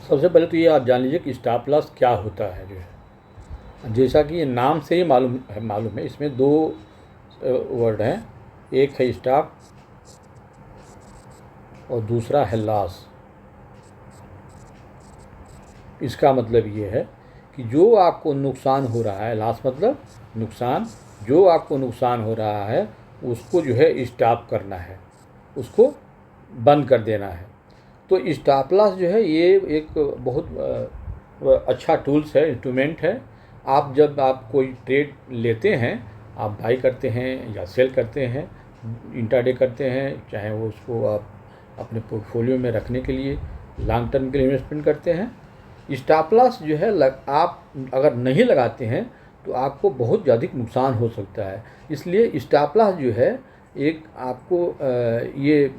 सबसे पहले तो ये आप जान लीजिए कि स्टॉप लॉस क्या होता है जो है। जैसा कि ये नाम से ही मालूम है इसमें दो वर्ड हैं, एक है स्टॉप और दूसरा है लॉस। इसका मतलब ये है कि जो आपको नुकसान हो रहा है, लॉस मतलब नुकसान, जो आपको नुकसान हो रहा है उसको जो है स्टॉप करना है, उसको बंद कर देना है। तो स्टॉप लॉस जो है ये एक बहुत अच्छा टूल्स है, इंस्ट्रूमेंट है। आप जब आप कोई ट्रेड लेते हैं, आप बाई करते हैं या सेल करते हैं, इंट्राडे करते हैं, चाहे वो उसको आप अपने पोर्टफोलियो में रखने के लिए लॉन्ग टर्म के लिए इन्वेस्टमेंट करते हैं, स्टॉप लॉस जो है आप अगर नहीं लगाते हैं तो आपको बहुत ज़्यादा नुकसान हो सकता है। इसलिए स्टॉप लॉस जो है एक आपको ये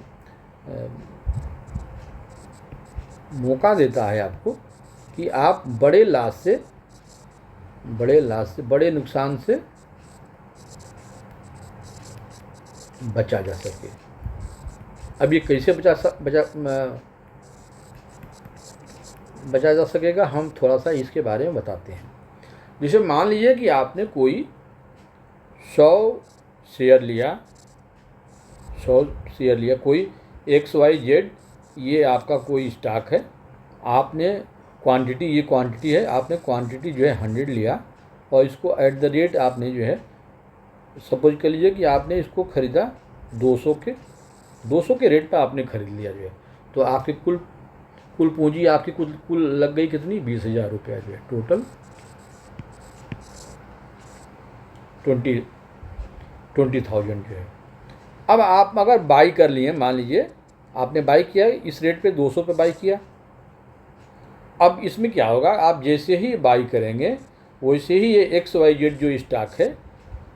मौका देता है आपको कि आप बड़े बड़े नुकसान से बचा जा सके। अब ये कैसे बचा जा सकेगा, हम थोड़ा सा इसके बारे में बताते हैं। जैसे मान लीजिए कि आपने कोई 100 शेयर लिया, कोई XYZ, ये आपका कोई स्टॉक है। आपने क्वांटिटी, ये क्वांटिटी है, आपने क्वांटिटी जो है 100 लिया और इसको एट द रेट आपने जो है, सपोज कर लीजिए कि आपने इसको ख़रीदा 200 के रेट पर आपने ख़रीद लिया जो है। तो आपकी कुल पूंजी आपकी कुल लग गई कितनी, 20,000 रुपया जो है, टोटल 20,000 जो है। अब आप अगर बाई कर लिए, मान लीजिए आपने बाई किया इस रेट पे 200 पे बाई किया। अब इसमें क्या होगा, आप जैसे ही बाई करेंगे वैसे ही ये XYZ जो स्टॉक है,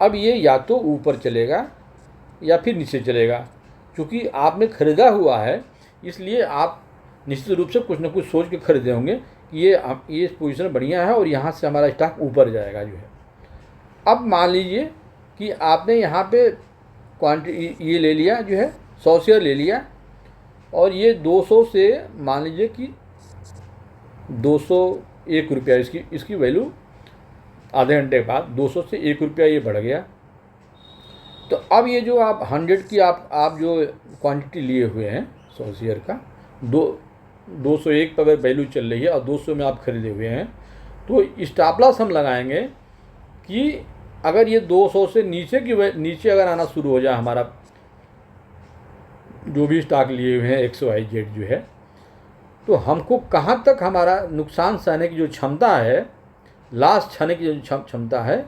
अब ये या तो ऊपर चलेगा या फिर नीचे चलेगा। क्योंकि आपने ख़रीदा हुआ है इसलिए आप निश्चित रूप से कुछ ना कुछ सोच के खरीदे होंगे कि ये पोजीशन बढ़िया है और यहाँ से हमारा स्टॉक ऊपर जाएगा जो है। अब मान लीजिए कि आपने यहाँ पे क्वांटिटी ये ले लिया जो है, 100 शेयर ले लिया और ये 200 से मान लीजिए कि 201 रुपया इसकी वैल्यू आधे घंटे के बाद 200 से 1 रुपया ये बढ़ गया। तो अब ये जो आप 100 की आप जो क्वांटिटी लिए हुए हैं 100 शेयर का, 201 पर अगर वैल्यू चल रही है और 200 में आप खरीदे हुए हैं, तो स्टॉप लॉस हम लगाएंगे कि अगर ये 200 से नीचे अगर आना शुरू हो जाए, हमारा जो भी स्टॉक लिए हुए हैं XYZ जो है, तो हमको कहाँ तक हमारा नुकसान सहने की जो क्षमता है, लॉस सहने की जो क्षमता है,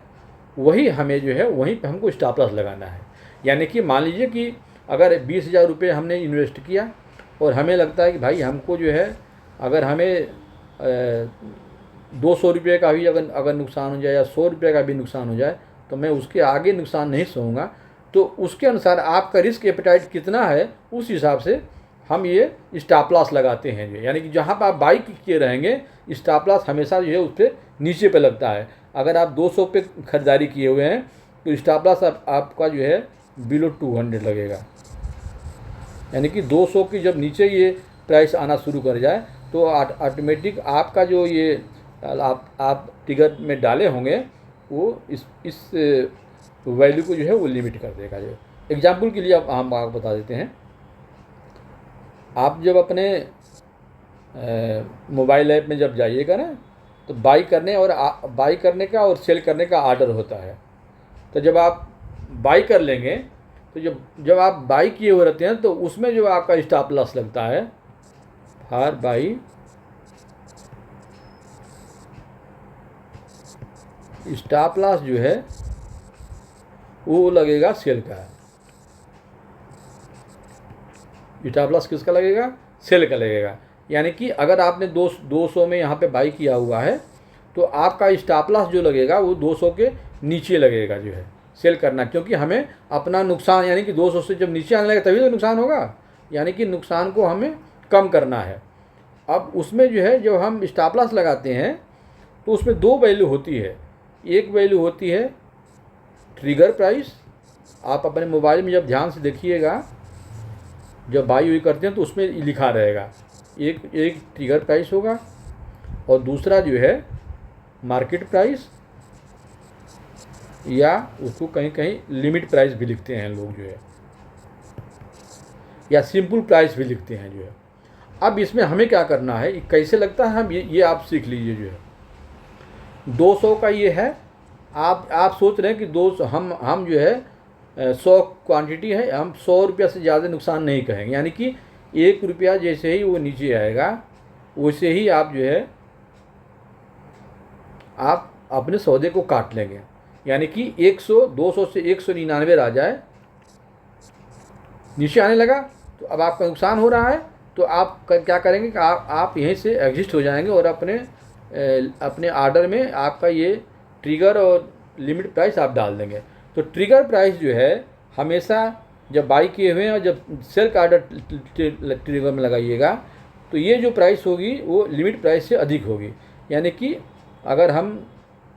वही हमें जो है वहीं पे हमको स्टॉप लॉस लगाना है। यानी कि मान लीजिए कि अगर 20,000 रुपये हमने इन्वेस्ट किया और हमें लगता है कि भाई हमको जो है, अगर हमें 200 रुपये का भी अगर नुकसान हो जाए या 100 रुपये का भी नुकसान हो जाए तो मैं उसके आगे नुकसान नहीं सहूँगा। तो उसके अनुसार आपका रिस्क एपेटाइट कितना है, उस हिसाब से हम ये स्टॉप लॉस लगाते हैं जो, यानी कि जहाँ पर आप बाई किए रहेंगे स्टॉप लॉस हमेशा जो है उस पर नीचे पे लगता है। अगर आप 200 पे ख़रीदारी किए हुए हैं तो स्टॉप लॉस आपका जो है बिलो 200 लगेगा। यानी कि 200 की जब नीचे ये प्राइस आना शुरू कर जाए तो ऑटोमेटिक आपका जो ये आप टिगर में डाले होंगे वो इस वैल्यू को जो है वो लिमिट कर देगा। जो एग्जाम्पल के लिए हम आपको बता देते हैं, आप जब अपने मोबाइल ऐप में जब जाइएगा ना, तो बाई करने का और सेल करने का आर्डर होता है। तो जब आप बाई कर लेंगे तो जब आप बाई किए हुए रहते हैं तो उसमें जो आपका स्टॉप लॉस लगता है फॉर बाई, स्टॉप लॉस जो है वो लगेगा सेल का। स्टॉप लॉस किसका लगेगा, सेल का लगेगा। यानी कि अगर आपने 200 में यहाँ पे बाई किया हुआ है तो आपका स्टॉप लॉस जो लगेगा वो 200 के नीचे लगेगा जो है सेल करना, क्योंकि हमें अपना नुकसान, यानी कि 200 से जब नीचे आने लगेगा तभी तो नुकसान होगा, यानी कि नुकसान को हमें कम करना है। अब उसमें जो है जब हम स्टॉप लॉस लगाते हैं तो उसमें दो वैल्यू होती है। एक वैल्यू होती है ट्रिगर प्राइस, आप अपने मोबाइल में जब ध्यान से देखिएगा, जब बाई हुई करते हैं तो उसमें लिखा रहेगा एक ट्रिगर प्राइस होगा और दूसरा जो है मार्केट प्राइस, या उसको कहीं कहीं लिमिट प्राइस भी लिखते हैं लोग जो है, या सिंपल प्राइस भी लिखते हैं जो है। अब इसमें हमें क्या करना है, कैसे लगता है, हम ये आप सीख लीजिए जो है। 200 का ये है, आप सोच रहे हैं कि 200 हम जो है 100 क्वांटिटी है, हम 100 रुपया से ज़्यादा नुकसान नहीं कहेंगे, यानी कि 1 रुपया जैसे ही वो नीचे आएगा वैसे ही आप जो है आप अपने सौदे को काट लेंगे, यानी कि 200 से 199 आ जाए, नीचे आने लगा तो अब आपका नुकसान हो रहा है, तो आप क्या करेंगे कि आप यहीं से एग्जिस्ट हो जाएंगे और अपने ऑर्डर में आपका ये ट्रिगर और लिमिट प्राइस आप डाल देंगे। तो ट्रिगर प्राइस जो है हमेशा जब बाई किए हुए हैं और जब सेल का ऑर्डर ट्रिगर में लगाइएगा तो ये जो प्राइस होगी वो लिमिट प्राइस से अधिक होगी, यानी कि अगर हम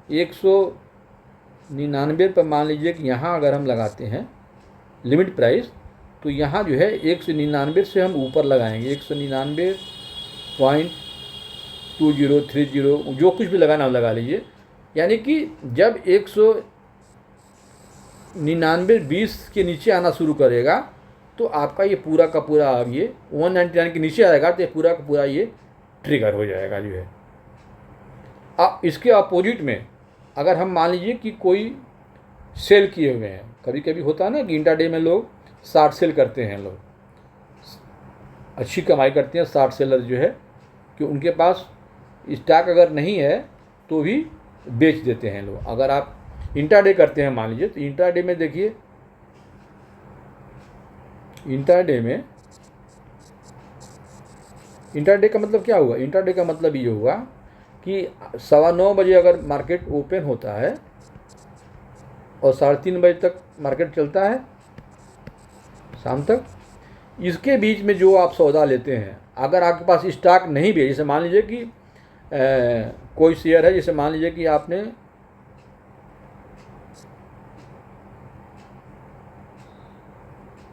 199 पर मान लीजिए कि यहाँ अगर हम लगाते हैं लिमिट प्राइस, तो यहाँ जो है 199 से हम ऊपर लगाएंगे, 199.2030 जो कुछ भी लगाना लगा लीजिए, यानी कि जब 199.20 के नीचे आना शुरू करेगा तो आपका ये पूरा का पूरा ये 199 के नीचे आएगा तो ये पूरा का पूरा ये ट्रिगर हो जाएगा जो है। अब इसके अपोजिट में अगर हम मान लीजिए कि कोई सेल किए हुए हैं, कभी कभी होता है ना कि इंट्राडे में लोग शॉर्ट सेल करते हैं, लोग अच्छी कमाई करते हैं शॉर्ट सेलर जो है, कि उनके पास स्टॉक अगर नहीं है तो भी बेच देते हैं लोग। अगर आप इंट्राडे करते हैं मान लीजिए, तो इंट्राडे में देखिए, इंट्राडे का मतलब क्या हुआ, इंट्राडे का मतलब ये हुआ कि 9:15 बजे अगर मार्केट ओपन होता है और 3:30 बजे तक मार्केट चलता है शाम तक, इसके बीच में जो आप सौदा लेते हैं, अगर आपके पास स्टॉक नहीं भी है, जैसे मान लीजिए कि कोई शेयर है, जैसे मान लीजिए कि आपने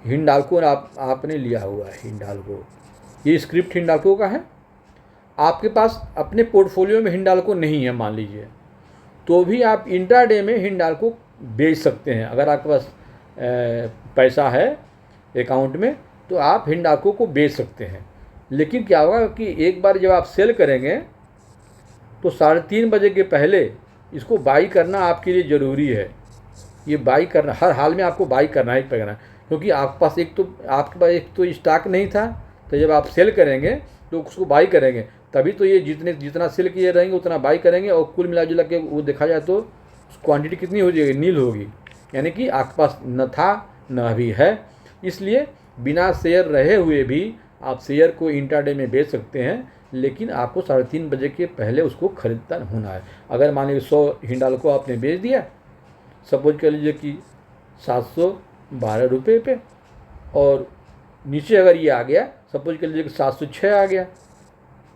हिंडाल्को आपने लिया हुआ है, हिंडाल्को, ये स्क्रिप्ट हिंडाल्को का है, आपके पास अपने पोर्टफोलियो में हिंडाल्को नहीं है मान लीजिए, तो भी आप इंट्राडे में हिंडाल्को बेच सकते हैं। अगर आपके पास पैसा है अकाउंट में तो आप हिंडाल्को को बेच सकते हैं। लेकिन क्या होगा कि एक बार जब आप सेल करेंगे तो 3:30 बजे के पहले इसको बाई करना आपके लिए ज़रूरी है। ये बाई करना हर हाल में आपको बाई करना ही पड़ेगा, क्योंकि आपके पास एक तो स्टॉक नहीं था, तो जब आप सेल करेंगे तो उसको बाई करेंगे, तभी तो ये जितना सेल किए रहेंगे उतना बाई करेंगे, और कुल मिला जुला के वो देखा जाए तो क्वांटिटी कितनी हो जाएगी, नील होगी, यानी कि आपके पास न था न अभी है। इसलिए बिना शेयर रहे हुए भी आप शेयर को इंट्राडे में बेच सकते हैं, लेकिन आपको 3:30 बजे के पहले उसको खरीदना होना है। अगर मान लीजिए 100 हिंडाल्को आपने बेच दिया, सपोज कर लीजिए कि 712 रुपये पे, और नीचे अगर ये आ गया, सपोज कर लीजिए कि 706 आ गया,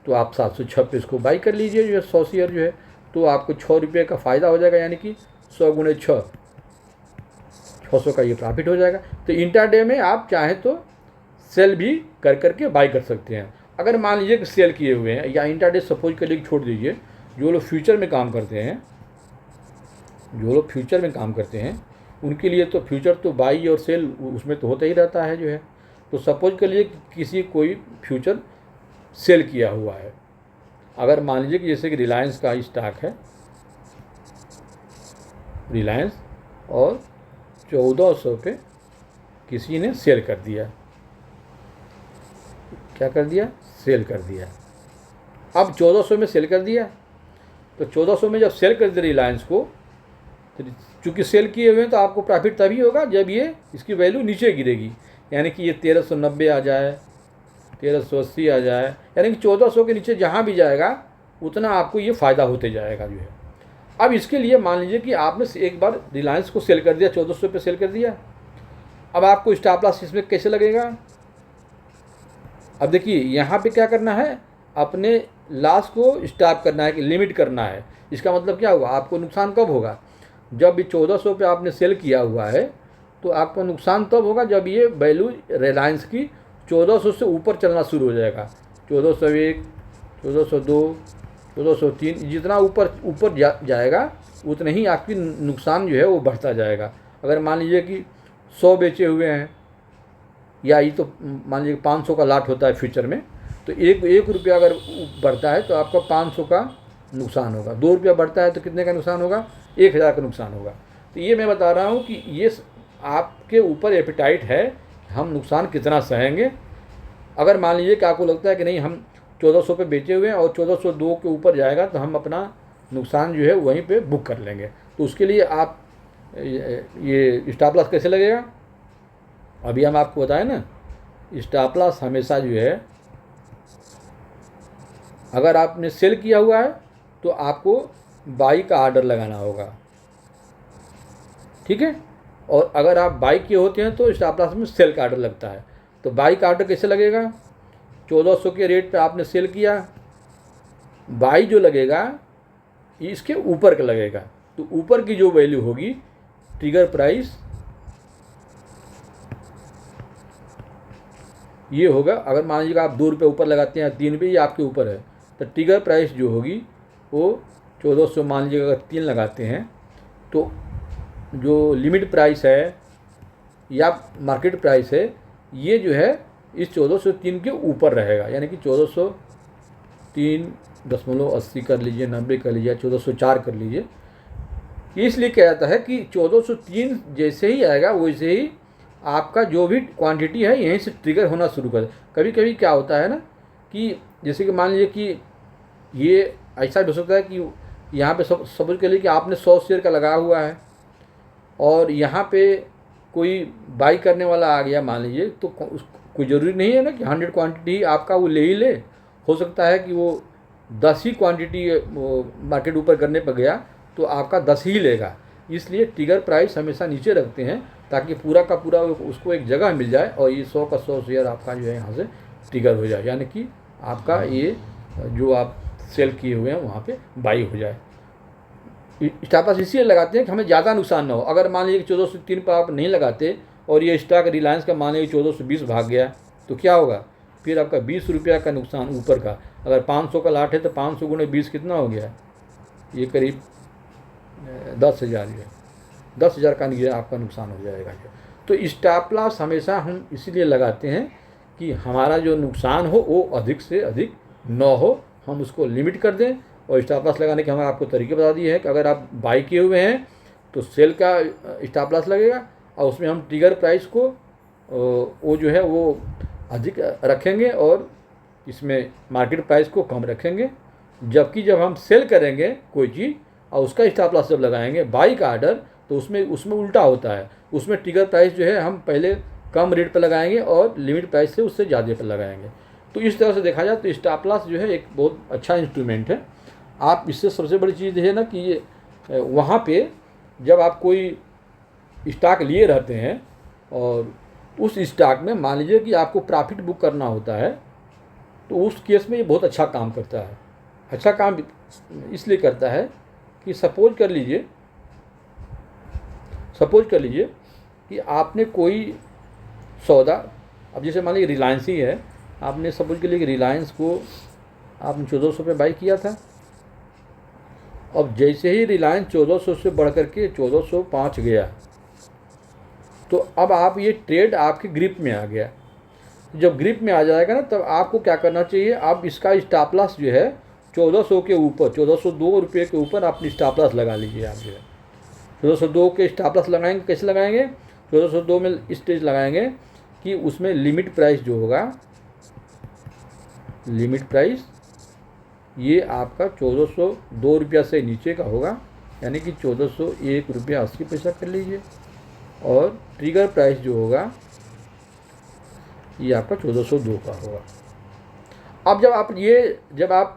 तो आप 706 पे इसको बाई कर लीजिए जो है 100 शेयर जो है, तो आपको 6 रुपये का फ़ायदा हो जाएगा, यानी कि 100 × 6 600 का ये प्रॉफिट हो जाएगा। तो इंट्राडे में आप चाहें तो सेल भी कर करके बाई कर सकते हैं। अगर मान लीजिए कि सेल किए हुए हैं, या इंट्राडे सपोज कर लीजिए छोड़ दीजिए, जो लोग फ्यूचर में काम करते हैं, उनके लिए तो फ्यूचर तो बाई और सेल उसमें तो होता ही रहता है जो है। तो सपोज कर लीजिए कोई फ्यूचर सेल किया हुआ है, अगर मान लीजिए कि जैसे कि रिलायंस का स्टॉक है, रिलायंस, और 1400 पे किसी ने सेल कर दिया, क्या कर दिया, सेल कर दिया। अब 1400 में सेल कर दिया, तो 1400 में जब सेल कर दिया रिलायंस को, तो चूँकि सेल किए हुए हैं तो आपको प्रॉफिट तभी होगा जब ये इसकी वैल्यू नीचे गिरेगी, यानी कि ये 1390 आ जाए, 1380 आ जाए, यानी कि 1400 के नीचे जहाँ भी जाएगा उतना आपको ये फ़ायदा होते जाएगा जो है। अब इसके लिए मान लीजिए कि आपने एक बार रिलायंस को सेल कर दिया, 1400 पे सेल कर दिया, अब आपको स्टॉप लॉस इसमें कैसे लगेगा। अब देखिए यहाँ पे क्या करना है, अपने लॉस को स्टॉप करना है, कि लिमिट करना है। इसका मतलब क्या हुआ, आपको नुकसान कब होगा, जब भी 1400 पे आपने सेल किया हुआ है, तो आपको नुकसान तब होगा जब ये वैल्यू रिलायंस की 1400 से ऊपर चलना शुरू हो जाएगा, 1401, 1402, 1403 जितना ऊपर ऊपर जाएगा उतना ही आपकी नुकसान जो है वो बढ़ता जाएगा। अगर मान लीजिए कि 100 बेचे हुए हैं, या ये तो मान लीजिए 500 का लाट होता है फ्यूचर में, तो एक रुपया अगर बढ़ता है तो आपका 500 का नुकसान होगा। 2 रुपया बढ़ता है तो कितने का नुकसान होगा? 1000 का नुकसान होगा। तो ये मैं बता रहा हूँ कि ये आपके ऊपर एपिटाइट है, हम नुकसान कितना सहेंगे। अगर मान लीजिए कि आपको लगता है कि नहीं हम 1400 पे बेचे हुए हैं और 1402 के ऊपर जाएगा तो हम अपना नुकसान जो है वहीं पे बुक कर लेंगे, तो उसके लिए आप ये स्टॉप लॉस कैसे लगेगा? अभी हम आपको बताएं ना, स्टॉप लॉस हमेशा जो है अगर आपने सेल किया हुआ है तो आपको बाई का आर्डर लगाना होगा, ठीक है। और अगर आप बाई किए होते हैं तो स्टॉप लॉस में सेल का आर्डर लगता है। तो बाई का आर्डर कैसे लगेगा? 1400 के रेट पे आपने सेल किया, बाई जो लगेगा इसके ऊपर का लगेगा। तो ऊपर की जो वैल्यू होगी ट्रिगर प्राइस ये होगा। अगर मान लीजिएगा आप 2 रुपये ऊपर लगाते हैं 3 रुपये, ये आपके ऊपर है, तो ट्रिगर प्राइस जो होगी वो 1400 मान लीजिएगा अगर 3 लगाते हैं तो जो लिमिट प्राइस है या मार्केट प्राइस है ये जो है इस 1403 के ऊपर रहेगा, यानी कि 1403.80 कर लीजिए, 90 कर लीजिए, 1404 कर लीजिए। इसलिए कहा जाता है कि 1403 जैसे ही आएगा वैसे ही आपका जो भी क्वांटिटी है यहीं से ट्रिगर होना शुरू कर। कभी कभी क्या होता है ना कि जैसे कि मान लीजिए कि ये ऐसा भी हो सकता है कि यहाँ पे सपोज कर लीजिए कि आपने 100 शेयर का लगाया हुआ है और यहाँ पे कोई बाई करने वाला आ गया मान लीजिए, तो कोई ज़रूरी नहीं है ना कि 100 क्वांटिटी आपका वो ले ही ले। हो सकता है कि वो 10 ही क्वांटिटी मार्केट ऊपर करने पर गया तो आपका 10 ही लेगा। इसलिए ट्रिगर प्राइस हमेशा नीचे रखते हैं ताकि पूरा का पूरा उसको एक जगह मिल जाए और ये 100 का 100 शेयर आपका जो है यहाँ से ट्रिगर हो जाए, यानी कि आपका ये जो आप सेल किए हुए हैं वहाँ पे बाई हो जाए। स्टॉप लॉस इसलिए लगाते हैं कि हमें ज़्यादा नुकसान ना हो। अगर मान लीजिए 1403 पर आप नहीं लगाते और ये स्टॉक रिलायंस का मान लीजिए 1420 भाग गया तो क्या होगा? फिर आपका 20 रुपया का नुकसान ऊपर का। अगर 500 का लाट है तो 500 गुणे 20 कितना हो गया? ये करीब 10,000 जो है 10,000 का आपका नुकसान हो जाएगा। तो स्टॉप लॉस हमेशा हम इसीलिए लगाते हैं कि हमारा जो नुकसान हो वो अधिक से अधिक न हो, हम उसको लिमिट कर दें। और स्टॉप लॉस लगाने के हमें आपको तरीके बता दिए हैं कि अगर आप बाई किए हुए हैं तो सेल का स्टॉप लॉस लगेगा और उसमें हम ट्रिगर प्राइस को वो जो है वो अधिक रखेंगे और इसमें मार्केट प्राइस को कम रखेंगे। जबकि जब हम सेल करेंगे कोई चीज़ और उसका स्टॉप लॉस जब लगाएंगे बाई का आर्डर, तो उसमें उल्टा होता है। उसमें ट्रिगर प्राइस जो है हम पहले कम रेट पर लगाएंगे और लिमिट प्राइस से उससे ज़्यादा पर लगाएंगे। तो इस तरह से देखा जाए तो स्टॉप लॉस जो है एक बहुत अच्छा इंस्ट्रूमेंट है। आप इससे सबसे बड़ी चीज़ है ना कि ये वहाँ पे जब आप कोई स्टॉक लिए रहते हैं और उस स्टॉक में मान लीजिए कि आपको प्रॉफिट बुक करना होता है तो उस केस में ये बहुत अच्छा काम करता है। अच्छा काम इसलिए करता है कि सपोज कर लीजिए कि आपने कोई सौदा, अब जैसे मान लीजिए रिलायंस ही है, आपने सपोज कर लीजिए कि रिलायंस को आपने 1400 पे बाई किया था। अब जैसे ही रिलायंस 1400 से बढ़ करके 1405 गया तो अब आप ये ट्रेड आपके ग्रिप में आ गया। जब ग्रिप में आ जाएगा ना तब आपको क्या करना चाहिए, आप इसका स्टॉप लॉस जो है 1400 के ऊपर 1402 रुपये के ऊपर अपनी स्टॉप लॉस लगा लीजिए। आप जो है 1402 के स्टॉप लॉस लगाएंगे, कैसे लगाएंगे? 1402 में इस स्टेज लगाएंगे कि उसमें लिमिट प्राइस जो होगा, लिमिट प्राइस ये आपका 1402 रुपया से नीचे का होगा, यानी कि 1401 रुपया 80 पैसा कर लीजिए। और ट्रिगर प्राइस जो होगा ये आपका 1402 का होगा। अब जब आप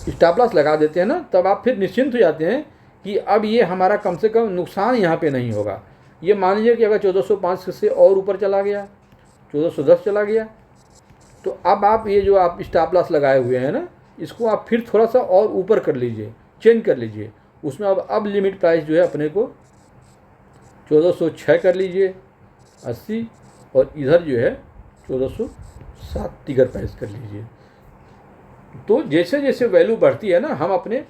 स्टॉप लॉस लगा देते हैं ना तब आप फिर निश्चिंत हो जाते हैं कि अब ये हमारा कम से कम नुकसान यहाँ पे नहीं होगा। ये मान लीजिए कि अगर 1405 से और ऊपर चला गया, 1410 चला गया, तो अब आप ये जो आप स्टॉप लॉस लगाए हुए हैं ना इसको आप फिर थोड़ा सा और ऊपर कर लीजिए, चेंज कर लीजिए। उसमें अब लिमिट प्राइस जो है अपने को 1406 कर लीजिए 80, और इधर जो है 1407 ट्रिगर प्राइस कर लीजिए। तो जैसे जैसे वैल्यू बढ़ती है ना, हम अपने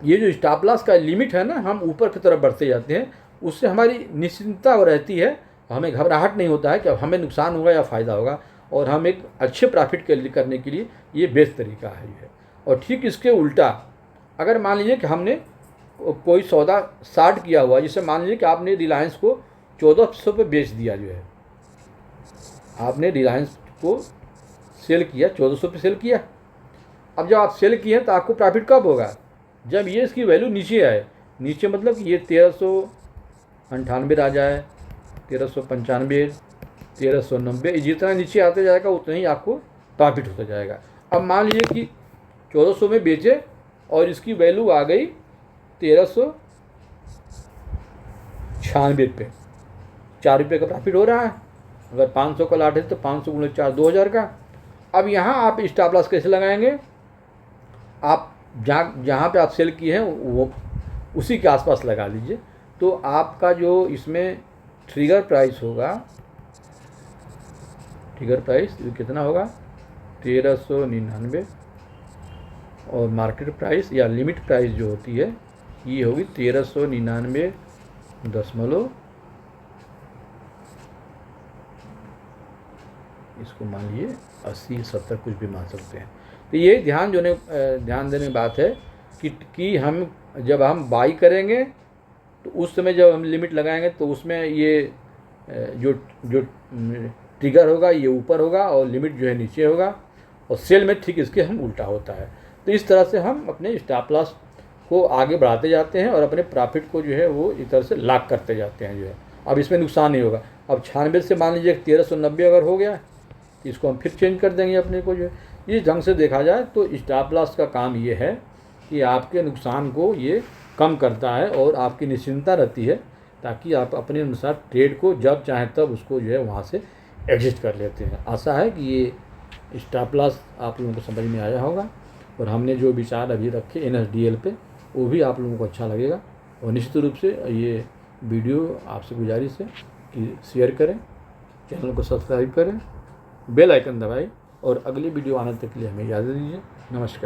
ये जो स्टॉप लॉस का लिमिट है ना, हम ऊपर की तरफ बढ़ते जाते हैं। उससे हमारी निश्चिंतता रहती है, हमें घबराहट नहीं होता है कि अब हमें नुकसान होगा या फ़ायदा होगा, और हम एक अच्छे प्रॉफिट करने के लिए ये बेस्ट तरीका है ये। और ठीक इसके उल्टा, अगर मान लीजिए कि हमने कोई सौदा शार्ट किया हुआ, जिससे मान लीजिए कि आपने रिलायंस को 1400 पे बेच दिया, जो है आपने रिलायंस को सेल किया, 1400 पे सेल किया। अब जब आप सेल किए तो आपको प्रॉफिट कब होगा? जब ये इसकी वैल्यू नीचे आए। नीचे मतलब कि ये 1398 आ जाए, 1395, 1390, जितना नीचे आते जाएगा उतना ही आपको प्रॉफिट होता जाएगा। अब मान लीजिए कि 1400 में बेचे और इसकी वैल्यू आ गई 1396 पे, 4 रुपये का प्रॉफिट हो रहा है। अगर 500 का लाट है तो 500 गुणे 4, 2000 का। अब यहाँ आप स्टॉप लॉस कैसे लगाएंगे? आप जहाँ पे आप सेल किए हैं वो उसी के आसपास लगा लीजिए। तो आपका जो इसमें ट्रिगर प्राइस होगा, ट्रिगर प्राइस कितना होगा? 1399, और मार्केट प्राइस या लिमिट प्राइस जो होती है ये होगी 1399 इसको मान लीजिए 80, 70 कुछ भी मान सकते हैं। तो ये ध्यान देने की बात है कि हम जब हम बाई करेंगे तो उस समय जब हम लिमिट लगाएंगे तो उसमें ये जो ट्रिगर होगा ये ऊपर होगा और लिमिट जो है नीचे होगा, और सेल में ठीक इसके हम उल्टा होता है। तो इस तरह से हम अपने स्टॉप लॉस को आगे बढ़ाते जाते हैं और अपने प्रॉफिट को जो है वो इस तरह से लॉक करते जाते हैं, जो है अब इसमें नुकसान नहीं होगा। अब 96 से मान लीजिए 1390 अगर हो गया तो इसको हम फिर चेंज कर देंगे अपने को, जो है इस ढंग से देखा जाए तो स्टॉप लॉस का काम ये है कि आपके नुकसान को ये कम करता है और आपकी निश्चिंतता रहती है, ताकि आप अपने अनुसार ट्रेड को जब चाहें तब उसको जो है वहाँ से एग्जिट कर लेते हैं। आशा है कि ये स्टॉप लॉस आप लोगों को समझ में आया होगा, और हमने जो विचार अभी रखे NSDL पे वो भी आप लोगों को अच्छा लगेगा। और निश्चित रूप से ये वीडियो आपसे गुजारिश है कि शेयर करें, चैनल को सब्सक्राइब करें, बेल आइकन दबाएं, और अगली वीडियो आने तक के लिए हमें इजाज़त दीजिए। नमस्कार।